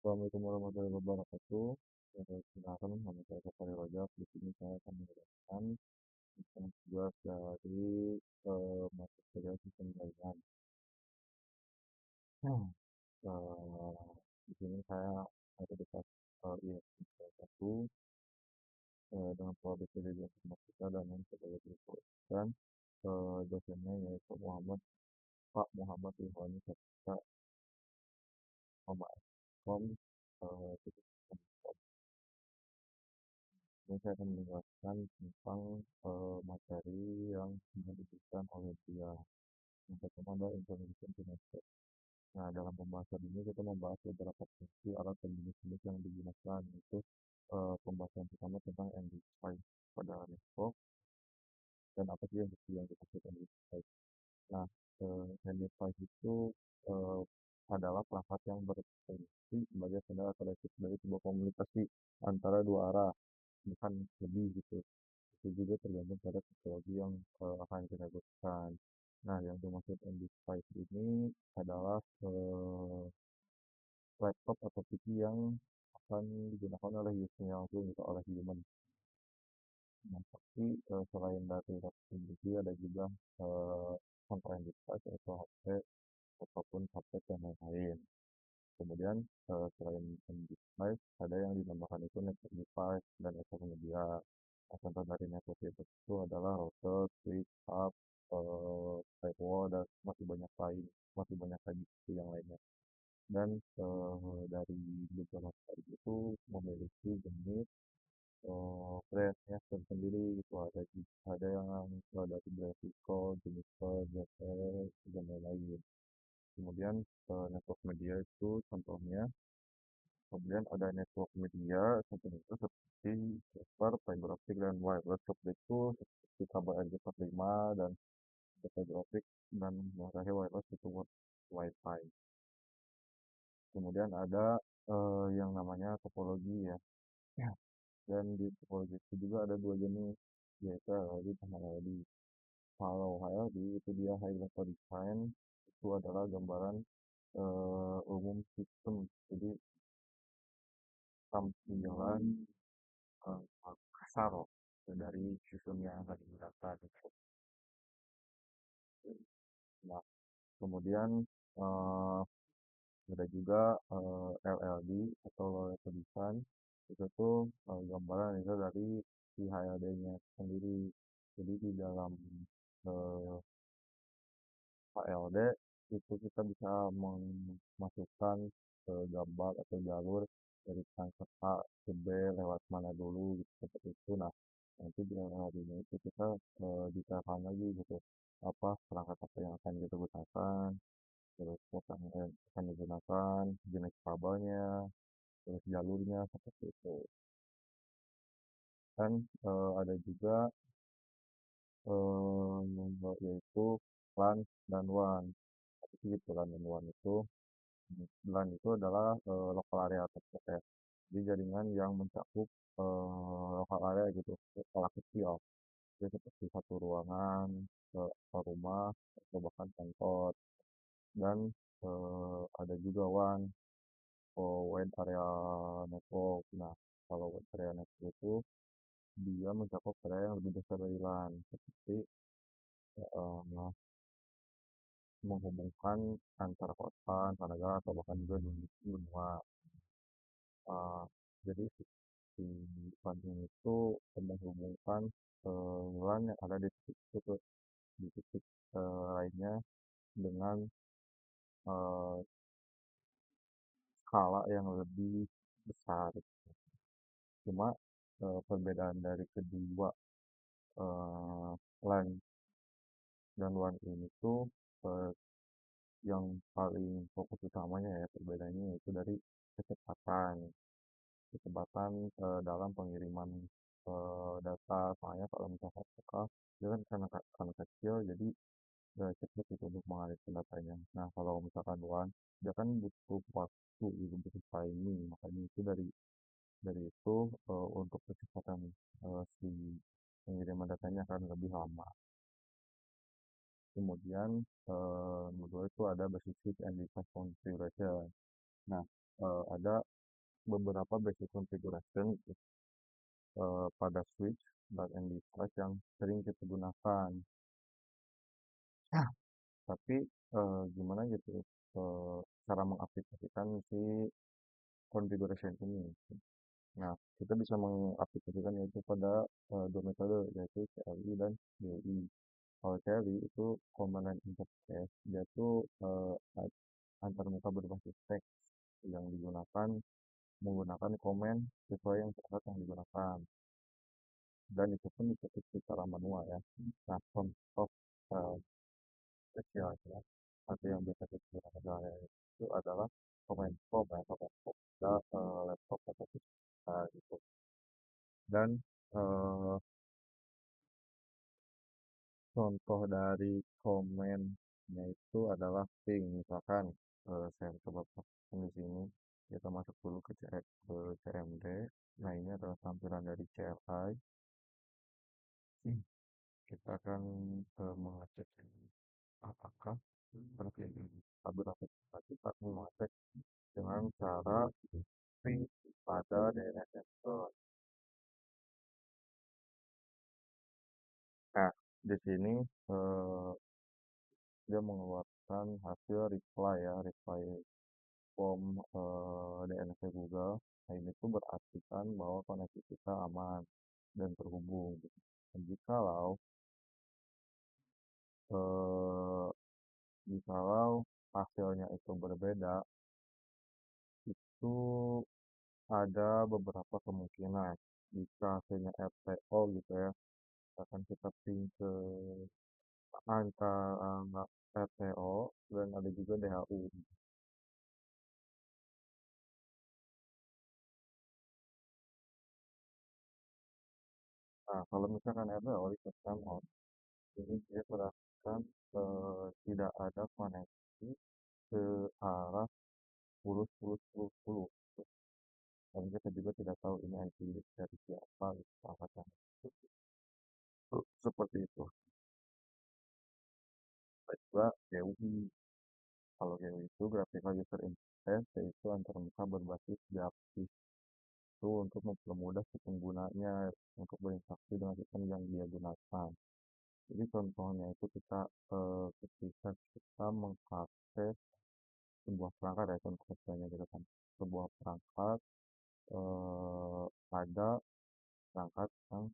Assalamualaikum warahmatullahi wabarakatuh. Perkenalkan, nama saya Fahri Rojak. Di sini saya akan menjelaskan tentang tugas dari mata kuliah sistem jaringan. Nah, di sini saya ada di kelas ISP 1 dengan prodi informatika dan yang sebagai berikut. Dan dosennya yaitu Pak Muhammad Rihwani Saputra, Mama Kom, titik com. Ini saya akan menjelaskan tentang materi yang sudah diberikan oleh dia. Yang pertama adalah Information Semester. Nah, dalam pembahasan ini kita membahas beberapa fungsi alat dan jenis-jenis yang digunakan. Itu pembahasan pertama tentang NDFI pada network dan apa sih yang dimaksud NDFI. Nah, NDFI itu eh, adalah perangkat yang berfungsi sebagai sender atau listrik dari sebuah komunikasi antara dua arah, bukan lebih gitu. Itu juga tergantung pada teknologi yang akan kita gunakan. Nah, yang dimaksud MD5 ini adalah laptop atau PC yang akan digunakan oleh usernya langsung gitu, oleh human. Nah, tapi selain dari laptop PC ada juga control device atau HP ataupun tablet dan lain-lain. Kemudian selain device ada yang dinamakan itu network device dan network media. Nah, contoh dari network device itu adalah router, switch, hub, firewall dan masih banyak lagi itu yang lainnya. Dan dari beberapa itu memiliki jenis brandnya tersendiri gitu, ada yang dari brand Cisco, Juniper, ZTE, dan lain-lain. Kemudian network media itu contohnya. Kemudian ada network media contohnya itu seperti server, fiber optic dan wireless seperti itu, seperti kabel RJ45 dan fiber optic dan wireless itu Wi-Fi. Kemudian ada yang namanya topologi ya. Dan di topologi itu juga ada dua jenis, yaitu HLD dan HLD. Kalau HLD itu dia high level design, itu adalah gambaran umum sistem. Jadi tampilan kasar dari sistem yang akan digunakan. Nah, kemudian eh, ada juga LLD atau low level design. Itu tuh gambaran itu dari si HLD-nya sendiri. Jadi di dalam eh, HLD itu kita bisa memasukkan gambar atau jalur dari transfer A ke B lewat mana dulu gitu seperti itu. Nah, nanti di LLD-nya itu kita detailkan lagi gitu apa perangkat apa yang akan kita gunakan, terus apa yang akan digunakan, jenis kabelnya, terus jalurnya seperti itu. Dan ada juga yaitu LAN dan WAN. Apa sih itu LAN dan WAN itu? LAN itu adalah local area attack ya. Jadi jaringan yang mencakup lokal area gitu, skala kecil. Jadi seperti satu ruangan, atau rumah, atau bahkan kantor. Dan ada juga WAN, Wide Area Network. Nah, kalau Wide Area Network itu dia mencakup area yang lebih besar dari LAN, seperti eh, menghubungkan antar kota, antar negara, atau bahkan juga dunia. Eh, jadi si LAN ini itu menghubungkan LAN yang ada di titik itu di titik lainnya dengan eh, skala yang lebih besar. Cuma perbedaan dari kedua eh, LAN dan WAN ini tuh eh, yang paling fokus utamanya ya perbedaannya itu dari kecepatan kecepatan dalam pengiriman data. Soalnya kalau misalkan lokal dia kan karena kecil jadi cepat itu untuk mengalihkan datanya. Nah, kalau misalkan WAN dia kan butuh waktu gitu, butuh timing, makanya itu dari itu untuk kecepatan si pengiriman datanya akan lebih lama. Kemudian nomor dua itu ada basic switch and device configuration. Nah, ada beberapa basic configuration pada switch dan device yang sering kita gunakan. Tapi gimana gitu cara mengaplikasikan si configuration ini. Nah, kita bisa mengaplikasikan itu pada dua metode, yaitu CLI dan GUI. Kalau CLI itu command line interface, dia tuh antarmuka berbasis teks yang digunakan menggunakan komen sesuai yang perangkat yang digunakan. Dan itu pun diketik secara manual ya. Nah, contoh eh, kecil ya, atau yang biasa kita gunakan sehari-hari itu adalah komen pop ya, komen pop pada laptop atau PC kita gitu. Dan eh, contoh dari komennya itu adalah ping. Misalkan saya coba praktekkan di sini. Kita masuk dulu ke CMD. Nah, ini adalah tampilan dari CLI. Kita akan mengecek apakah tabel aplikasi kita akan mengecek dengan cara ping pada daerah sensor. Nah, di sini eh, dia mengeluarkan hasil reply ya, reply form DNS Google. Nah, ini tuh berarti kan bahwa koneksi kita aman dan terhubung. Gitu. Dan eh, jikalau hasilnya itu berbeda, itu ada beberapa kemungkinan. Jika hasilnya RTO gitu ya, akan kita ping ke angka RTO dan ada juga DHU. Nah, kalau misalkan RTO ditekan on, ini dia berdasarkan tidak ada koneksi ke arah 10 10 10 10. Dan kita juga tidak tahu ini IP dari siapa, gitu, apakah seperti itu. Dan juga GUI. Kalau GUI itu Graphical User Interface, yaitu antarmuka berbasis grafis itu untuk mempermudah si penggunanya untuk berinteraksi dengan sistem yang dia gunakan. Jadi contohnya itu kita ketika kita mengakses sebuah perangkat ya contohnya gitu kan sebuah perangkat ada perangkat yang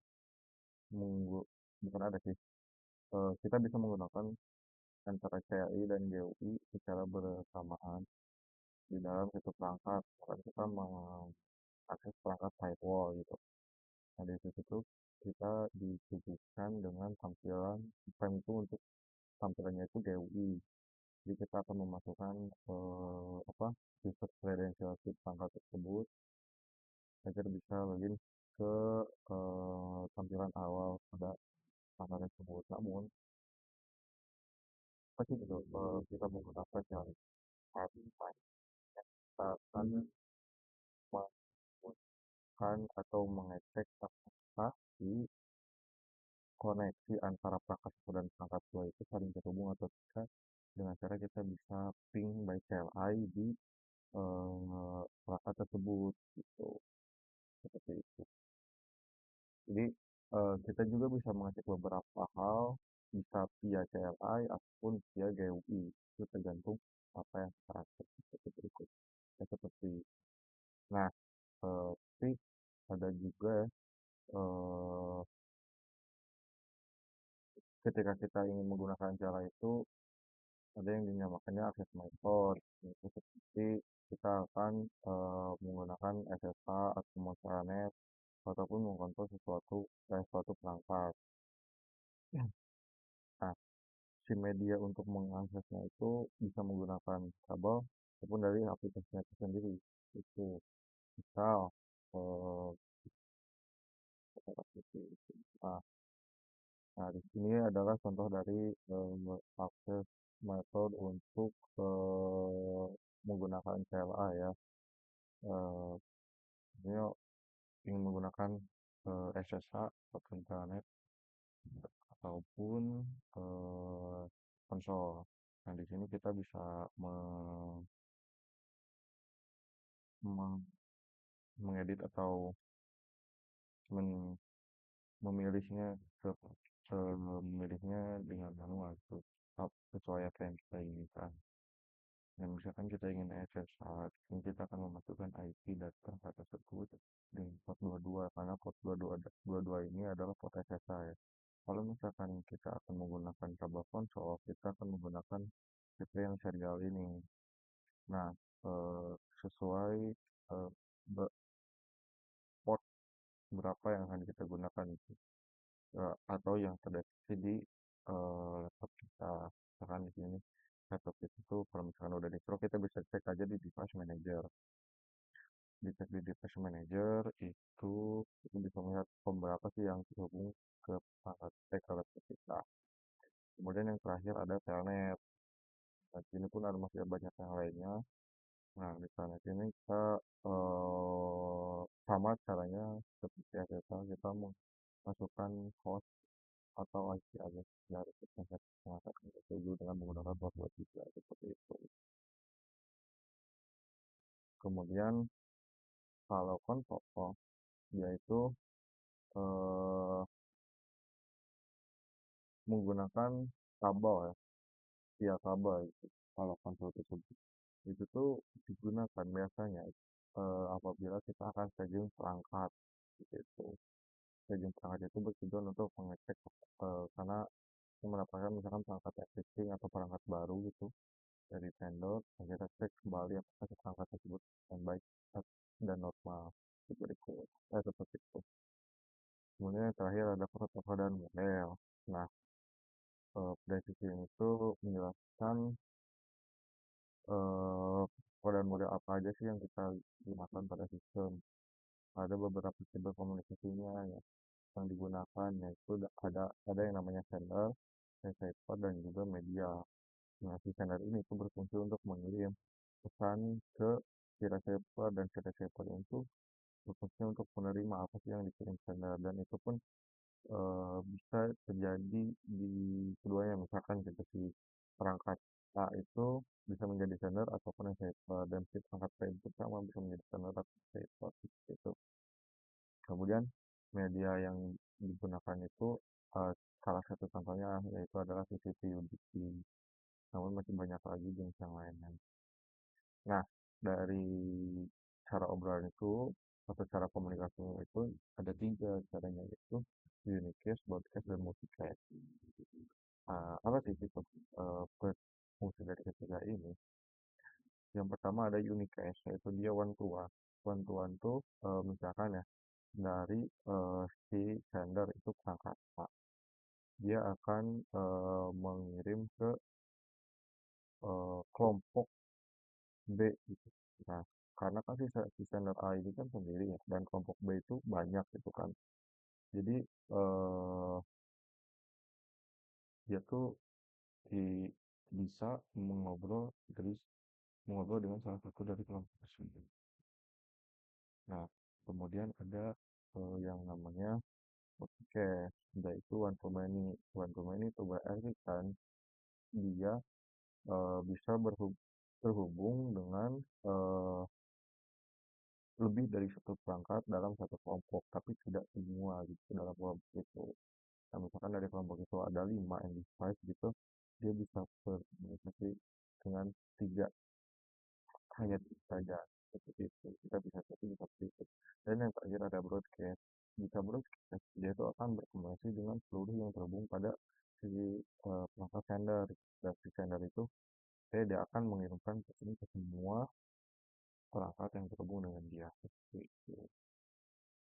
bukan ada sih kita bisa menggunakan antara CLI dan GUI secara bersamaan di dalam satu perangkat karena kita mengakses perangkat firewall gitu. Nah, di situ tuh kita disuguhkan dengan tampilan frame itu untuk tampilannya itu GUI. Jadi kita akan memasukkan apa user credential si perangkat tersebut agar bisa login ke tampilan awal pada perangkat tersebut. Namun pasti gitu kita menggunakan cara kita akan menemukan atau mengecek apakah si koneksi antara perangkat satu dan perangkat dua itu saling terhubung atau tidak dengan cara kita bisa ping by CLI di perangkat tersebut gitu seperti itu. Jadi kita juga bisa mengecek beberapa hal bisa via CLI ataupun via GUI itu tergantung apa yang kita rasa seperti berikut. Ya, seperti nah tapi ada juga eh, ketika kita ingin menggunakan cara itu ada yang dinamakannya access method itu seperti kita akan menggunakan SSH atau Mostranet ataupun mengkontrol suatu perangkat. Nah, si media untuk mengaksesnya itu bisa menggunakan kabel ataupun dari aplikasinya itu sendiri. Itu misal eh, seperti itu. Nah, nah, di sini adalah contoh dari akses metode untuk menggunakan CLA ya. Eh, ini ingin menggunakan SSH atau internet ataupun konsol. Nah, di sini kita bisa meng mengedit atau men memilihnya se memilihnya dengan manual gitu, sesuai apa yang kita inginkan. Dan misalkan kita ingin SSH, ini kita akan memasukkan IP data tersebut dengan port 22 karena port 22 ini adalah port SSH ya. Kalau misalkan kita akan menggunakan kabel konsol, kita akan menggunakan CP yang serial ini. Nah, sesuai eh, port berapa yang akan kita gunakan itu, atau yang terdeteksi di laptop kita. Misalkan di sini laptop itu tuh kalau misalkan udah di kita bisa cek aja di device manager. Dicek di device manager itu kita bisa melihat pemberapa sih yang terhubung ke perangkat ke laptop kita. Kemudian yang terakhir ada telnet. Nah, sini pun ada masih banyak yang lainnya. Nah, di telnet ini kita sama caranya seperti kita memasukkan host atau IP address dari perangkat yang tertuju dengan menggunakan password juga seperti itu. Kemudian kalau konsol yaitu eh, menggunakan kabel ya, via kabel itu. Kalau konsol tersebut itu tuh digunakan biasanya apabila kita akan staging perangkat gitu. Staging perangkat itu bertujuan untuk mengecek karena mendapatkan misalkan perangkat existing atau perangkat baru gitu dari vendor, dan kita cek kembali apakah perangkat tersebut dan baik dan normal seperti itu. Seperti itu. Kemudian yang terakhir ada protokol dan model. Nah, dari sisi ini tuh menjelaskan kode model apa aja sih yang kita gunakan pada sistem. Ada beberapa sumber komunikasinya ya, yang digunakan yaitu ada yang namanya sender, receiver, dan juga media. Nah, si sender ini itu berfungsi untuk mengirim pesan ke si receiver, dan si receiver itu berfungsi untuk menerima apa sih yang dikirim sender, dan itu pun bisa terjadi di keduanya. Misalkan gitu si perangkat A itu bisa menjadi sender ataupun receiver, dan si perangkat B itu sama bisa menjadi sender atau receiver gitu. Kemudian media yang digunakan itu salah satu contohnya yaitu adalah CCTV UDP. Namun masih banyak lagi jenis yang lainnya. Nah, dari cara obrolan itu atau cara komunikasinya itu ada tiga caranya, yaitu unicast, broadcast, dan multicast. Apa sih itu fungsi dari ketiga ini? Yang pertama ada unicast, yaitu dia one to one. One to one tuh misalkan ya dari si sender itu perangkat A, dia akan mengirim ke kelompok B gitu. Nah, karena kan si sender A ini kan sendiri ya, dan kelompok B itu banyak gitu kan. Jadi dia tuh di, bisa mengobrol dengan salah satu dari kelompok tersebut. Nah, kemudian ada yang namanya podcast, yaitu one to many. One to many itu berarti kan dia bisa terhubung dengan lebih dari satu perangkat dalam satu kelompok, tapi tidak semua gitu dalam kelompok itu. Nah, misalkan dari kelompok itu ada 5 device gitu, dia bisa berkomunikasi dengan 3, hanya 3 saja seperti itu. Kita bisa setting seperti itu. Dan yang terakhir ada broadcast. Jika broadcast, dia itu akan berkomunikasi dengan seluruh yang terhubung pada si perangkat sender. Dan si sender itu dia akan mengirimkan pesan ke semua perangkat yang terhubung dengan dia seperti itu.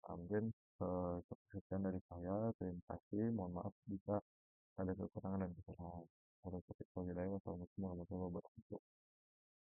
Mungkin sekian dari saya. Terima kasih. Mohon maaf jika ada kekurangan dan kesalahan. Wassalamualaikum warahmatullahi wabarakatuh.